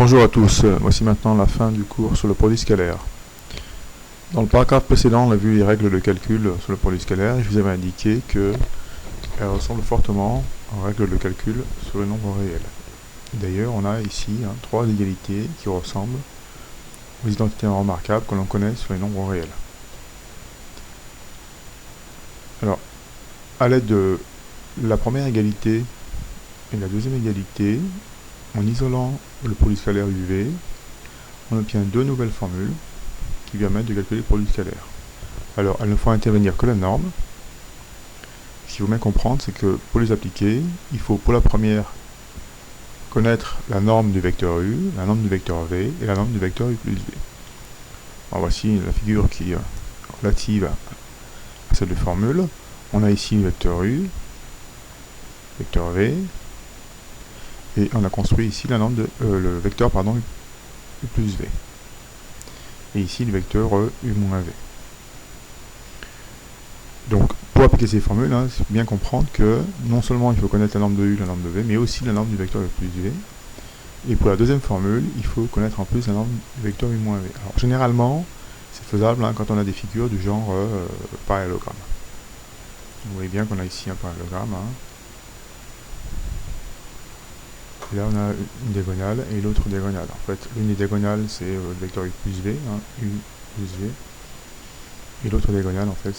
Bonjour à tous, voici maintenant la fin du cours sur le produit scalaire. Dans le paragraphe précédent, on a vu les règles de calcul sur le produit scalaire et je vous avais indiqué qu'elles ressemblent fortement aux règles de calcul sur le nombre réel. D'ailleurs, on a ici trois égalités qui ressemblent aux identités remarquables que l'on connaît sur les nombres réels. Alors, à l'aide de la première égalité et la deuxième égalité, en isolant le produit scalaire UV, on obtient deux nouvelles formules qui permettent de calculer le produit scalaire. Alors, elles ne font intervenir que la norme. Ce qu'il faut bien comprendre, c'est que pour les appliquer, il faut pour la première connaître la norme du vecteur U, la norme du vecteur V et la norme du vecteur U plus V. Alors voici la figure qui est relative à ces deux formules. On a ici le vecteur U, vecteur V, et on a construit ici la norme le vecteur U plus V. Et ici le vecteur U moins V. Donc pour appliquer ces formules, il faut bien comprendre que non seulement il faut connaître la norme de U, la norme de V, mais aussi la norme du vecteur U plus V. Et pour la deuxième formule, il faut connaître en plus la norme du vecteur U moins V. Alors généralement, c'est faisable quand on a des figures du genre parallélogramme. Vous voyez bien qu'on a ici un parallélogramme. Et là on a une diagonale et l'autre diagonale. En fait, l'une des diagonales c'est le vecteur U plus V, U plus V. Et l'autre diagonale en fait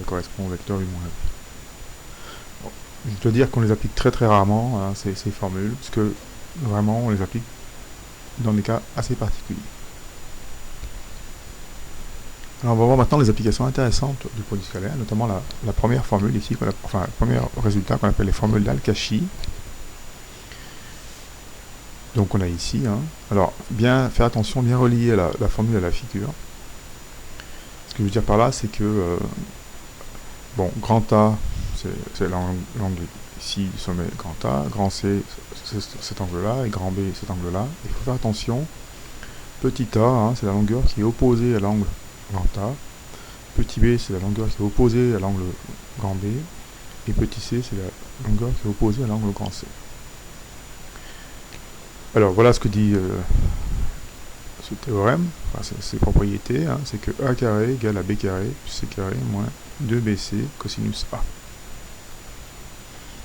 correspond au vecteur U moins V. Bon, je dois dire qu'on les applique très rarement, ces formules, parce que vraiment on les applique dans des cas assez particuliers. Alors on va voir maintenant les applications intéressantes du produit scalaire, notamment la première formule ici, le premier résultat qu'on appelle les formules d'Al-Kashi. Donc on a ici, alors bien faire attention, bien relier la formule à la figure. Ce que je veux dire par là, c'est que bon, grand A, c'est l'angle ici du sommet grand A, grand C, c'est cet angle-là, et grand B, cet angle-là. Il faut faire attention, petit A, c'est la longueur qui est opposée à l'angle grand A, petit B, c'est la longueur qui est opposée à l'angle grand B, et petit C, c'est la longueur qui est opposée à l'angle grand C. Alors voilà ce que dit ce théorème, ses propriétés, c'est que A carré égale à B carré plus C carré moins 2BC cosinus A.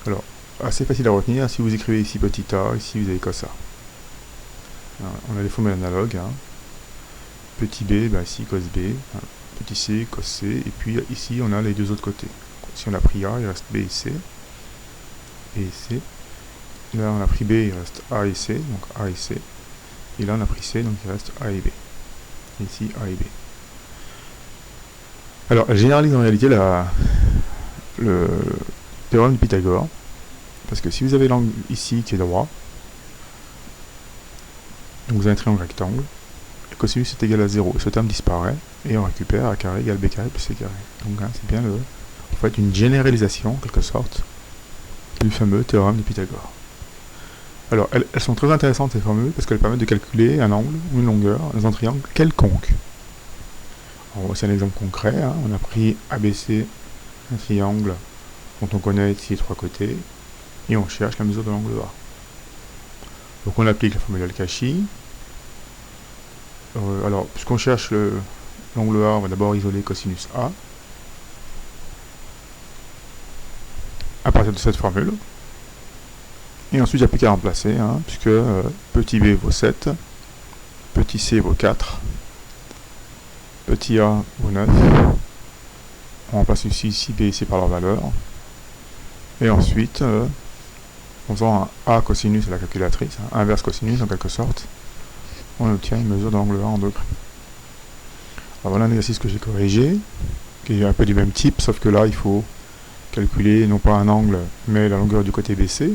Alors, assez facile à retenir, si vous écrivez ici petit a, ici vous avez cos A. Alors, on a les formules analogues, petit b, ici cos B, petit c, cos C, et puis ici on a les deux autres côtés. Si on a pris A, il reste B et C, et C. Là on a pris B, il reste A et C, donc A et C. Et là on a pris C, donc il reste A et B. Et ici A et B. Alors elle généralise en réalité le théorème de Pythagore. Parce que si vous avez l'angle ici qui est droit, donc vous avez un triangle rectangle, le cosinus est égal à 0, et ce terme disparaît, et on récupère A carré égale B carré plus C carré. Donc c'est bien en fait une généralisation, en quelque sorte, du fameux théorème de Pythagore. Alors, elles sont très intéressantes ces formules parce qu'elles permettent de calculer un angle ou une longueur dans un triangle quelconque. Alors, voici un exemple concret. On a pris ABC, un triangle dont on connaît ici les trois côtés, et on cherche la mesure de l'angle A. Donc on applique la formule Al-Kashi. Alors, puisqu'on cherche l'angle A, on va d'abord isoler cosinus A à partir de cette formule. Et ensuite, il n'y a plus qu'à remplacer, puisque petit b vaut 7, petit c vaut 4, petit a vaut 9. On remplace ici b et c par leur valeur. Et ensuite, en faisant un a cosinus à la calculatrice, inverse cosinus en quelque sorte, on obtient une mesure de l'angle A en degrés. Alors voilà un exercice que j'ai corrigé, qui est un peu du même type, sauf que là, il faut calculer non pas un angle, mais la longueur du côté BC.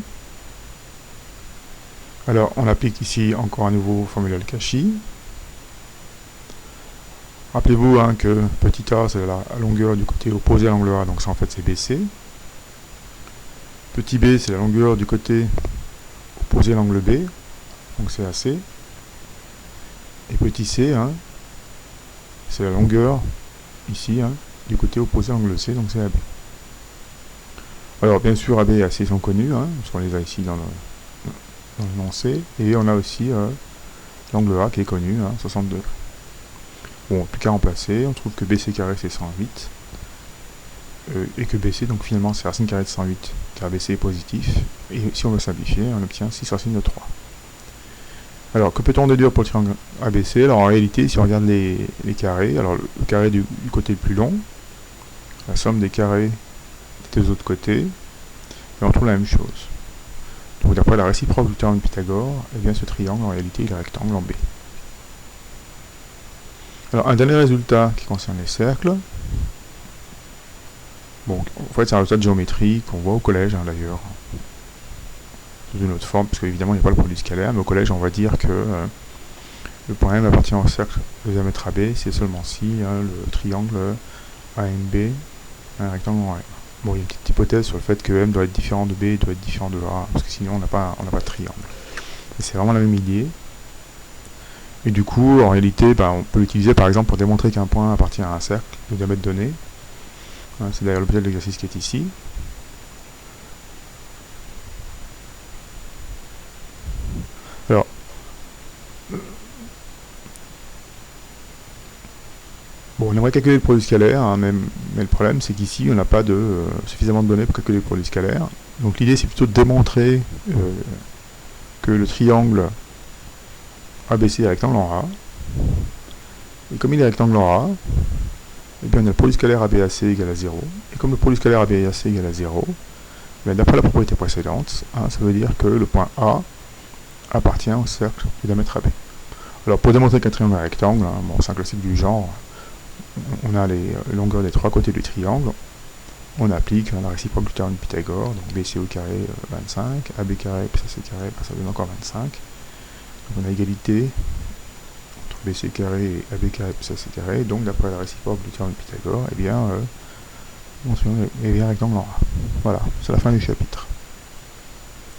Alors, on applique ici encore à nouveau formule Al-Kashi. Rappelez-vous que petit a, c'est la longueur du côté opposé à l'angle A, donc ça en fait c'est BC. Petit b, c'est la longueur du côté opposé à l'angle B, donc c'est AC. Et petit c, c'est la longueur, ici, du côté opposé à l'angle C, donc c'est AB. Alors, bien sûr, AB et AC sont connus, parce qu'on les a ici dans l'énoncé, et on a aussi l'angle A qui est connu, 60 degrés. Bon, plus qu'à remplacer, on trouve que BC carré c'est 108, et que BC, donc finalement c'est racine carrée de 108, car BC est positif, et si on veut simplifier, on obtient 6 racines de 3. Alors, que peut-on déduire pour le triangle ABC? Alors en réalité, si on regarde les carrés, alors le carré du côté le plus long, la somme des carrés des deux autres côtés, et on trouve la même chose. Donc d'après la réciproque du théorème de Pythagore, eh bien ce triangle en réalité il est rectangle en B. Alors un dernier résultat qui concerne les cercles. Bon, en fait c'est un résultat de géométrie qu'on voit au collège d'ailleurs, sous une autre forme, parce qu'évidemment il n'y a pas le produit scalaire, mais au collège on va dire que le point M appartient au cercle de diamètre AB, c'est seulement si le triangle AMB est un rectangle en M. Bon, il y a une petite hypothèse sur le fait que M doit être différent de B et doit être différent de A, parce que sinon on n'a pas de triangle. C'est vraiment la même idée. Et du coup, en réalité, on peut l'utiliser par exemple pour démontrer qu'un point appartient à un cercle de diamètre donné. C'est d'ailleurs l'objet de l'exercice qui est ici. Alors, bon, on aimerait calculer le produit scalaire, mais le problème c'est qu'ici on n'a pas suffisamment de données pour calculer le produit scalaire. Donc l'idée c'est plutôt de démontrer que le triangle ABC est rectangle en A. Et comme il est rectangle en A, eh bien on a le produit scalaire ABAC égale à 0. Et comme le produit scalaire ABAC égale à 0, d'après la propriété précédente, ça veut dire que le point A appartient au cercle du diamètre AB. Alors pour démontrer qu'un triangle est rectangle, c'est un classique du genre, on a les longueurs des trois côtés du triangle, on applique la réciproque du théorème de Pythagore, donc BC au carré 25, AB carré plus AC carré, ça donne encore 25. Donc on a égalité entre BC carré et AB carré plus AC carré, donc d'après la réciproque du théorème de Pythagore, on est bien rectangle en A. Voilà, c'est la fin du chapitre.